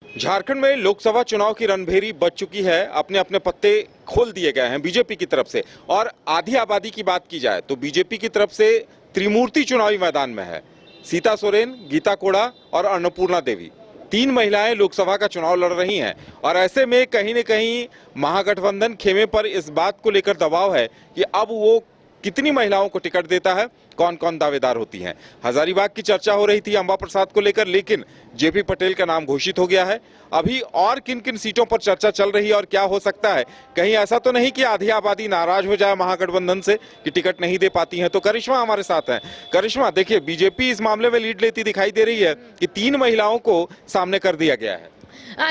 झारखंड में लोकसभा चुनाव की रणभेरी बज चुकी है। अपने अपने पत्ते खोल दिए गए हैं बीजेपी की तरफ से। और आधी आबादी की बात की जाए तो बीजेपी की तरफ से त्रिमूर्ति चुनावी मैदान में है। सीता सोरेन, गीता कोड़ा और अन्नपूर्णा देवी, तीन महिलाएं लोकसभा का चुनाव लड़ रही हैं। और ऐसे में कहीं न कहीं महागठबंधन खेमे पर इस बात को लेकर दबाव है कि अब वो कितनी महिलाओं को टिकट देता है, कौन कौन दावेदार होती हैं। हजारीबाग की चर्चा हो रही थी अंबा प्रसाद को लेकर, लेकिन जेपी पटेल का नाम घोषित हो गया है। अभी और किन किन सीटों पर चर्चा चल रही है और क्या हो सकता है, कहीं ऐसा तो नहीं कि आधी आबादी नाराज हो जाए महागठबंधन से कि टिकट नहीं दे पाती हैं। तो करिश्मा हमारे साथ हैं। करिश्मा, देखिए, बीजेपी इस मामले में लीड लेती दिखाई दे रही है कि तीन महिलाओं को सामने कर दिया गया है।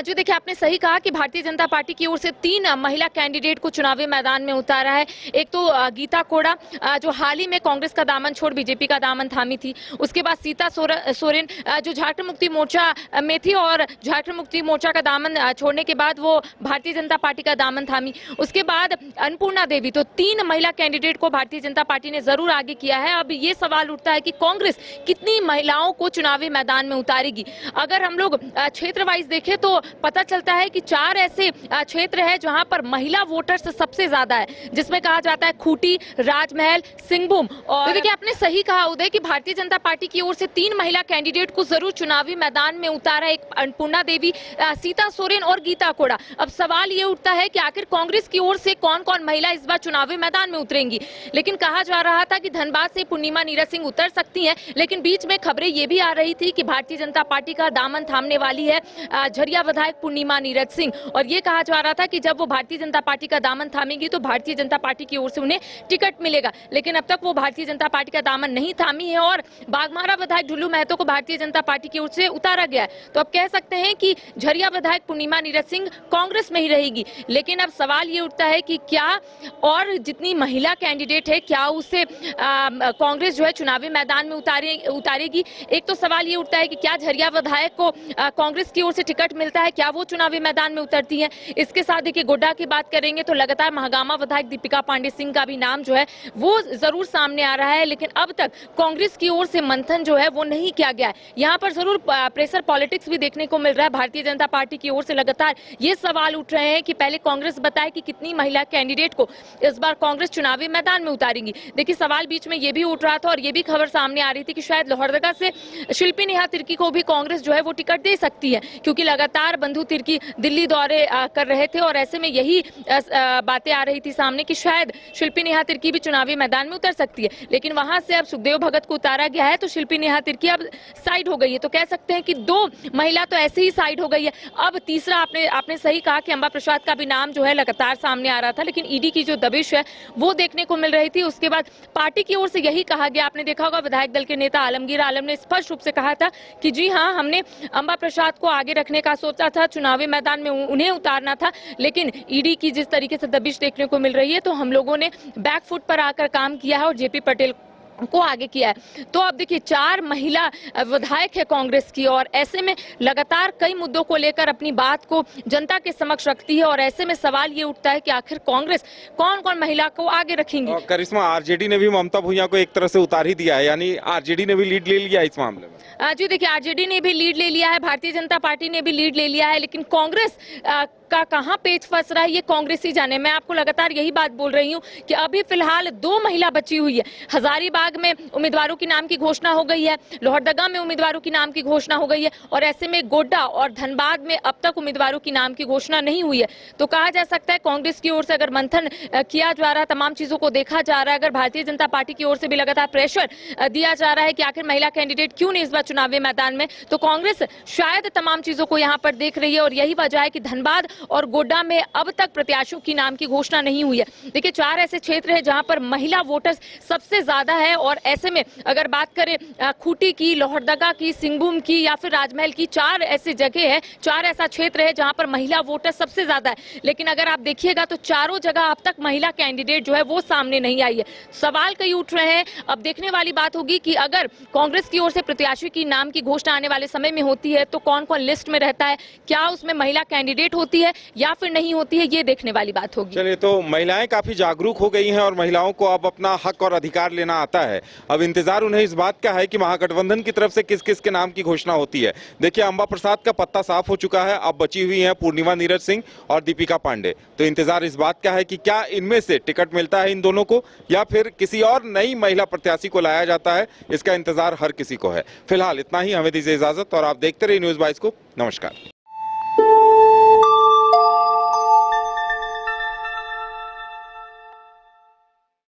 जो देखिए, आपने सही कहा कि भारतीय जनता पार्टी की ओर से तीन महिला कैंडिडेट को चुनावी मैदान में उतारा है। एक तो गीता कोड़ा, जो हाल ही में कांग्रेस का दामन छोड़ बीजेपी का दामन थामी थी। उसके बाद सीता सोरेन, जो झारखंड मुक्ति मोर्चा में थी और झारखंड मुक्ति मोर्चा का दामन छोड़ने के बाद वो भारतीय जनता पार्टी का दामन थामी। उसके बाद अन्नपूर्णा देवी। तो तीन महिला कैंडिडेट को भारतीय जनता पार्टी ने जरूर आगे किया है। अब ये सवाल उठता है कि कांग्रेस कितनी महिलाओं को चुनावी मैदान में उतारेगी। अगर हम लोग क्षेत्र वाइज देखें तो पता चलता है कि चार ऐसे क्षेत्र है जहां पर महिला वोटर्स सबसे ज्यादा है, जिसमें कहा जाता है खूंटी, राजमहल, सिंहभूम। और तो देखिए, आपने सही कहा उदय कि भारतीय जनता पार्टी की ओर से तीन महिला कैंडिडेट को जरूर चुनावी मैदान में उतारा। एक अन्नपूर्णा देवी, सीता सोरेन और गीता कोड़ा। अब सवाल ये उठता है कि आखिर कांग्रेस की ओर से कौन कौन महिला इस बार चुनावी मैदान में उतरेंगी। लेकिन कहा जा रहा था कि धनबाद से पूर्णिमा नीरज सिंह उतर सकती हैं, लेकिन बीच में खबरें ये भी आ रही थी कि भारतीय जनता पार्टी का दामन थामने वाली है झरिया विधायक पूर्णिमा नीरज सिंह। और ये कहा जा रहा था कि जब वो भारतीय जनता पार्टी का दामन थामेगी तो भारतीय जनता पार्टी की ओर से उन्हें टिकट मिलेगा। लेकिन अब तक वो भारतीय जनता पार्टी का दामन नहीं थामी है और बाघमारा विधायक ढुल्लू महतो को भारतीय जनता पार्टी की ओर से उतारा गया है। तो अब कह सकते हैं कि झरिया विधायक पूर्णिमा नीरज सिंह कांग्रेस में ही रहेगी। लेकिन अब सवाल ये उठता है कि क्या और जितनी महिला कैंडिडेट है, क्या उसे कांग्रेस जो है चुनावी मैदान में उतारेगी। एक तो सवाल ये उठता है कि क्या झरिया विधायक को कांग्रेस की ओर से टिकट मिलता है, क्या वो चुनावी मैदान में उतरती हैं। इसके साथ देखिए, गोड्डा की बात करेंगे तो लगातार महागामा विधायक दीपिका पांडे सिंह का भी नाम जो है वो जरूर सामने आ रहा है। लेकिन अब तक कांग्रेस की ओर से मंथन जो है वो नहीं किया गया है। यहाँ पर जरूर प्रेशर पॉलिटिक्स भी देखने को मिल रहा है। भारतीय जनता पार्टी की ओर से लगातार ये सवाल उठ रहे हैं कि पहले कांग्रेस बताए कि कितनी महिला कैंडिडेट को इस बार कांग्रेस चुनावी मैदान में उतारेगी। देखिए, सवाल बीच में ये भी उठ रहा था और ये भी खबर सामने आ रही थी कि शायद लोहरदगा से शिल्पी नेहा तिर्की को भी कांग्रेस जो है वो टिकट दे सकती है, क्योंकि लगातार बंधु तिर्की दिल्ली दौरे कर रहे थे और ऐसे में यही बातें आ रही थी सामने कि शायद शिल्पी नेहा तिर्की भी चुनावी मैदान में उतर सकती है। लेकिन वहां से अब सुखदेव भगत को उतारा गया है तो शिल्पी नेहा तिर्की अब साइड हो गई है। तो कह सकते हैं कि दो महिला तो ऐसे ही साइड हो गई है। अब तीसरा, आपने सही कहा कि अंबा प्रसाद का भी नाम जो है लगातार सामने आ रहा था, लेकिन ईडी की जो दबिश है वो देखने को मिल रही थी। उसके बाद पार्टी की ओर से यही कहा गया, आपने देखा होगा विधायक दल के नेता आलमगीर आलम ने स्पष्ट रूप से कहा था कि जी हाँ, हमने अंबा प्रसाद को आगे रखने का सोचा था, चुनावी मैदान में उन्हें उतारना था। लेकिन ईडी की जिस तरीके से दबिश देखने को मिल रही है तो हम लोगों ने बैक फुट पर आकर काम किया है और जेपी पटेल को आगे किया है। तो अब देखिए, चार महिला विधायक है कांग्रेस की और ऐसे में लगातार कई मुद्दों को लेकर अपनी बात को जनता के समक्ष रखती है। और ऐसे में सवाल ये उठता है कि आखिर कांग्रेस कौन कौन महिला को आगे रखेंगी। करिश्मा, आरजेडी ने भी ममता भुइयां को एक तरह से उतार ही दिया है, यानी आरजेडी ने भी लीड ले लिया इस मामले में। जी देखिए, आरजेडी ने भी लीड ले लिया है, भारतीय जनता पार्टी ने भी लीड ले लिया है, लेकिन कांग्रेस का कहां पेच फंस रहा है ये कांग्रेस ही जाने। मैं आपको लगातार यही बात बोल रही हूं कि अभी फिलहाल दो महिला बची हुई है। हजारीबाग में उम्मीदवारों के नाम की घोषणा हो गई है, लोहरदगा में उम्मीदवारों के नाम की घोषणा हो गई है और ऐसे में गोड्डा और धनबाद में अब तक उम्मीदवारों के नाम की घोषणा नहीं हुई है। तो कहा जा सकता है कांग्रेस की ओर से अगर मंथन किया जा रहा है, तमाम चीजों को देखा जा रहा है, अगर भारतीय जनता पार्टी की ओर से भी लगातार प्रेशर दिया जा रहा है कि आखिर महिला कैंडिडेट क्यों नहीं इस बार चुनावी मैदान में, तो कांग्रेस शायद तमाम चीजों को यहाँ पर देख रही है। और यही वजह है कि धनबाद और गोड्डा में अब तक प्रत्याशियों की नाम की घोषणा नहीं हुई है। देखिए, चार ऐसे क्षेत्र हैं जहां पर महिला वोटर्स सबसे ज्यादा है और ऐसे में अगर बात करें खूंटी की, लोहरदगा की, सिंहभूम की या फिर राजमहल की, चार ऐसी जगह है, चार ऐसा क्षेत्र है जहां पर महिला वोटर सबसे ज्यादा है। लेकिन अगर आप देखिएगा तो चारों जगह अब तक महिला कैंडिडेट जो है वो सामने नहीं आई है। सवाल कई उठ रहे हैं। अब देखने वाली बात होगी कि अगर कांग्रेस की ओर से प्रत्याशी की नाम की घोषणा आने वाले समय में होती है तो कौन कौन लिस्ट में रहता है, क्या उसमें महिला कैंडिडेट होती है है या फिर नहीं होती है, ये देखने वाली बात होगी। चलिए, तो महिलाएं काफी जागरूक हो गई हैं और महिलाओं को अब अपना हक और अधिकार लेना आता है। अब इंतजार उन्हें इस बात का है कि महागठबंधन की तरफ से किस किस के नाम की घोषणा होती है। देखिए, अंबा प्रसाद का पत्ता साफ हो चुका है, अब बची हुई हैं पूर्णिमा नीरज सिंह और दीपिका पांडे। तो इंतजार इस बात का है कि क्या इनमें से टिकट मिलता है इन दोनों को या फिर किसी और नई महिला प्रत्याशी को लाया जाता है, इसका इंतजार हर किसी को है। फिलहाल इतना ही, हमें दीजिए इजाजत और आप देखते रहिए न्यूज़ 22 को। नमस्कार।